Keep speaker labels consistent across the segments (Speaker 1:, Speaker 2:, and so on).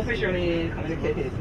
Speaker 1: officially communicated.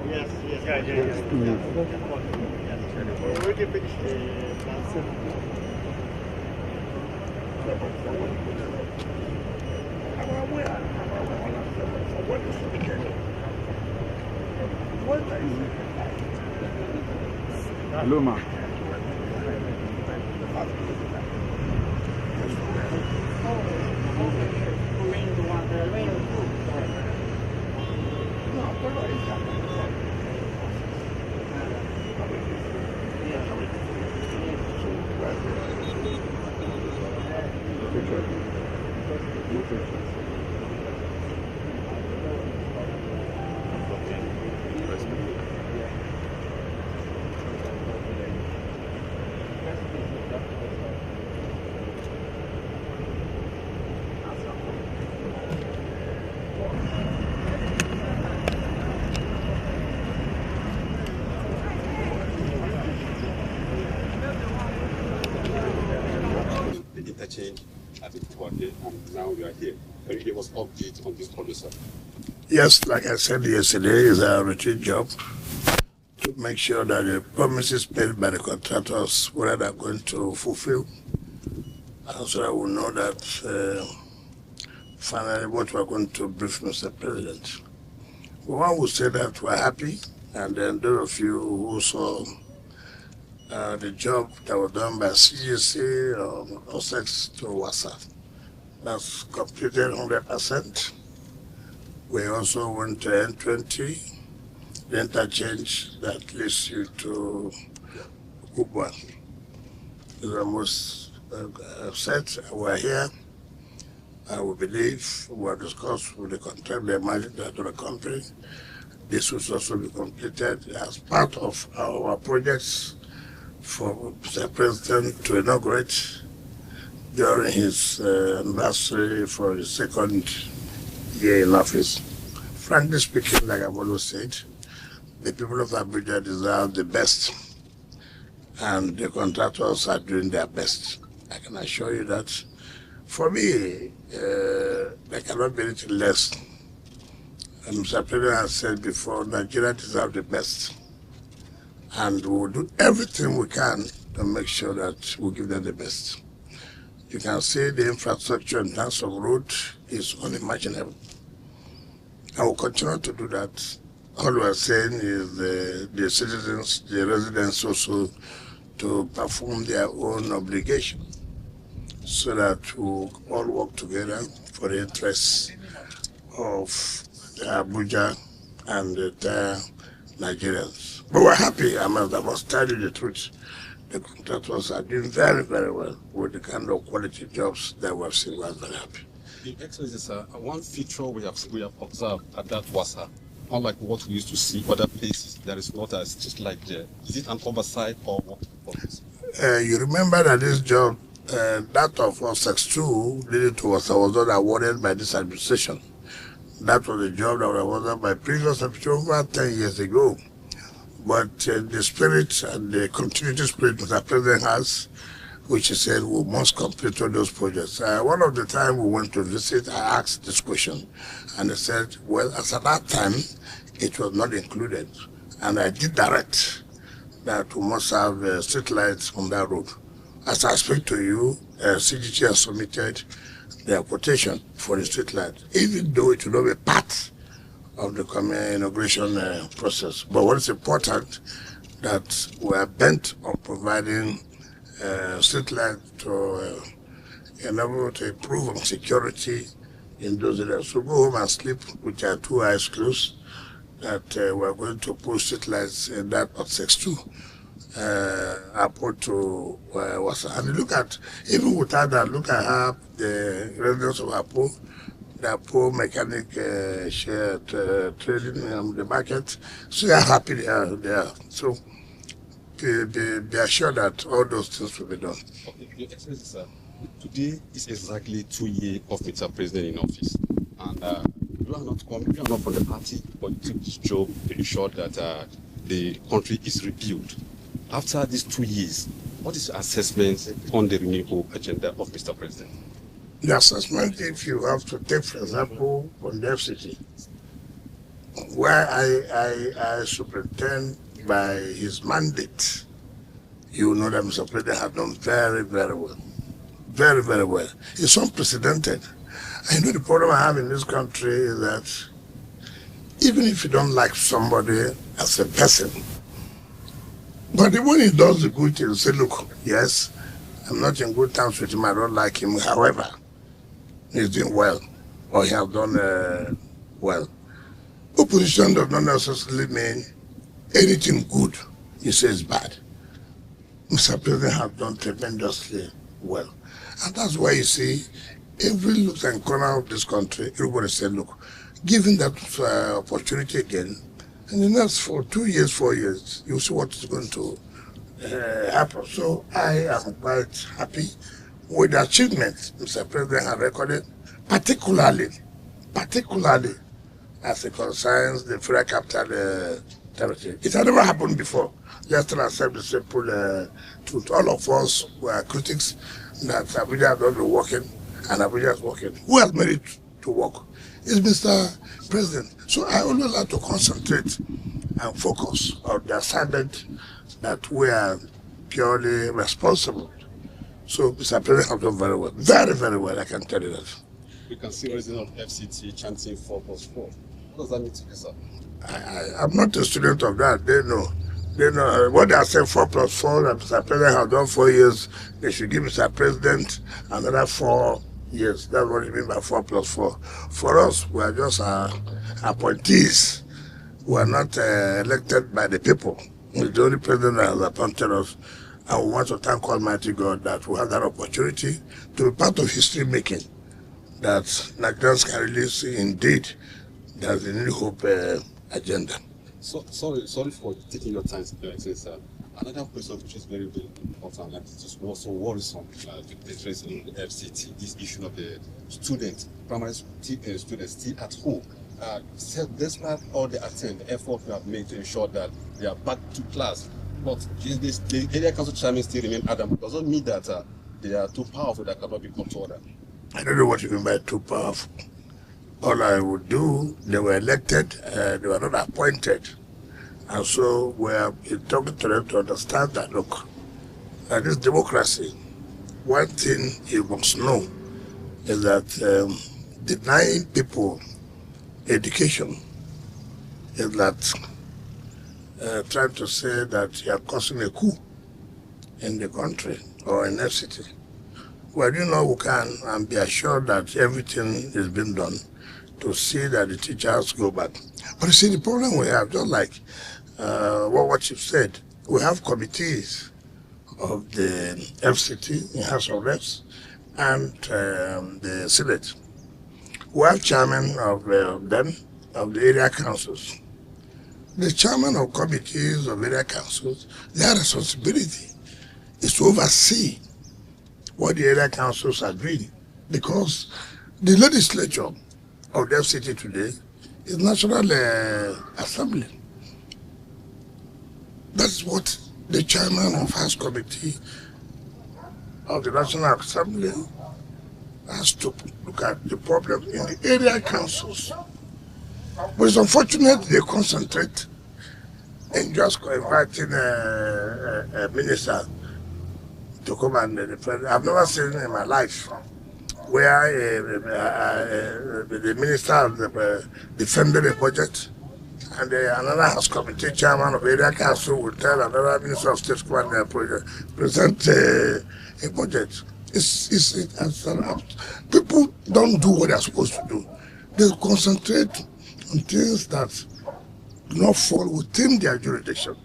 Speaker 2: Yes. Already finished the
Speaker 3: Luma.
Speaker 4: The interchange at the Tuande, and now we are here. Can you give us update on this policy?
Speaker 5: Yes, like I said yesterday, it's our routine job to make sure that the promises made by the contractors, whether they're going to fulfill, and so that we know that finally what we're going to brief Mr. President. One would say that we're happy, and then those of you who saw the job that was done by CGC or sex to Wassa, that's completed 100%. We also went to N20, the interchange that leads you to Abuja. It's almost set. We're here. We believe we have discussed with the contract, the manager to the company. This will also be completed as part of our projects for the President to inaugurate during his anniversary for his second year in office. Frankly speaking, like I've always said, the people of Abuja deserve the best, and the contractors are doing their best. I can assure you that. For me, there cannot be anything less. And Mr. President has said before, Nigeria deserves the best. And we will do everything we can to make sure that we give them the best. You can see the infrastructure in terms of road is unimaginable. And we'll continue to do that. All we are saying is the citizens, the residents also to perform their own obligation so that we all work together for the interests of Abuja and the entire Nigerians. But we're happy, I must tell you the truth. The contractors are doing very, very well with the kind of quality jobs that we have seen. We're very happy.
Speaker 4: Your Excellency, sir, one feature we have observed at that Wassa, unlike what we used to see other places, there is not a street light there. Is it an oversight or what?
Speaker 5: You remember that this job, that of Sex 2 leading to Wassa was not awarded by this administration. That was a job that was awarded by previous administration over 10 years ago. But the spirit and the continuity spirit that the President has, which he said we must complete all those projects. One of the time we went to visit, I asked this question, and they said, well, as at that time, it was not included. And I did direct that we must have street lights on that road. As I speak to you, CGT has submitted their quotation for the street light, even though it will not be part of the inauguration process. But what is important, that we are bent on providing street light to enable to improve on security in those areas. So go home and sleep with your two eyes closed, that we are going to put street lights in that of Sex 2 airport to Wassa. And look at, even without that, look at how the residents of Apo, the poor mechanic share trading in the market, so they are happy they are there. So they are sure that all those things will be done.
Speaker 4: Okay, Your Excellency, sir, Today is exactly 2 years of Mr. President in office, and you are not from the party, but you took this job to ensure that the country is rebuilt. After these 2 years, what is your assessment on the renewal agenda of Mr. President?
Speaker 5: The assessment, if you have to take, for example, on the FCT, where I superintend by his mandate, you know that Mr. President has done very, very well. Very, very well. It's unprecedented. I know the problem I have in this country is that even if you don't like somebody as a person, but when he does the good thing, you say, look, yes, I'm not in good terms with him, I don't like him. However, he's doing well, or he has done well. Opposition does not necessarily mean anything good you say is bad. Mr. President has done tremendously well. And that's why you see every look and corner of this country, everybody said, look, given that opportunity again, in the next 2 years, 4 years, you'll see what is going to happen. So I am quite happy with the achievements Mr. President has recorded, particularly as it concerns the federal capital territory. It had never happened before. Just to accept the simple truth. All of us were critics that Abuja has not been working, and Abuja is working. Who has made it to work? It's Mr. President. So I always like to concentrate and focus on the assignment that we are purely responsible. So Mr. President has done very well. Very, very well, I can tell you that.
Speaker 4: We can see residents of FCT chanting 4+4. What does that mean to you, sir?
Speaker 5: I'm not a student of that. They know. They know what they are saying 4+4, that Mr. President has done 4 years. They should give Mr. President another 4 years. That's what you mean by 4+4. For us, we are just appointees. We are not elected by the people. It's the only president that has appointed us. And we want to thank Almighty God that we have that opportunity to be part of history making. That Nigerians can really see indeed there's a new hope agenda.
Speaker 4: So, sorry for taking your time to explain, sir. Another question which is very, very important, and it is also worrisome with the interest in the FCT, this issue of the students, primary students still at home. Despite all the effort we have made to ensure that they are back to class, but the area council chairman still remain adamant. Does not mean that they are too powerful that cannot be come to order.
Speaker 5: I don't know what you mean by too powerful. All I would do, they were elected, they were not appointed. And so we are talking to them to understand that, look, this democracy, one thing you must know is that denying people education is that trying to say that you are causing a coup in the country or in FCT. Well, you know, we can and be assured that everything is being done to see that the teachers go back. But you see, the problem we have, just like what you said, we have committees of the FCT in House of Reps and the Senate. We have chairman of them, of the area councils. The chairman of committees of area councils, their responsibility is to oversee what the area councils are doing, because the legislature of the FCT today is National Assembly. That's what the chairman of House Committee of the National Assembly has to look at the problem in the area councils. But it's unfortunate they concentrate in just inviting a minister to come and defend. I've never seen in my life where the minister defended a budget and another House Committee chairman of area council will tell another minister of state come and present a budget. People don't do what they're supposed to do. They concentrate on things that do not fall within their jurisdiction.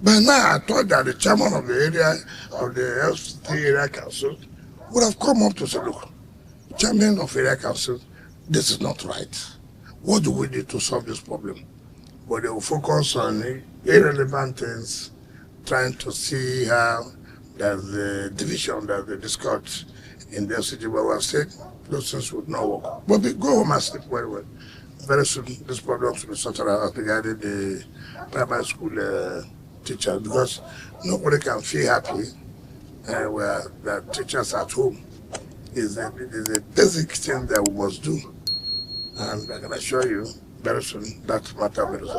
Speaker 5: By now, I thought that the chairman of the area of the FCT area council would have come up to say, look, chairman of area council, this is not right. What do we do to solve this problem? But they will focus on irrelevant things, trying to see how there's the division, there's the discord in the city where we state, those things would not work. But we go home and sleep very well. Very soon, this problem will be sorted out regarding the primary school teachers, because nobody can feel happy where the teachers at home is a basic thing that we must do. And I can assure you, very soon, that matter will be resolved.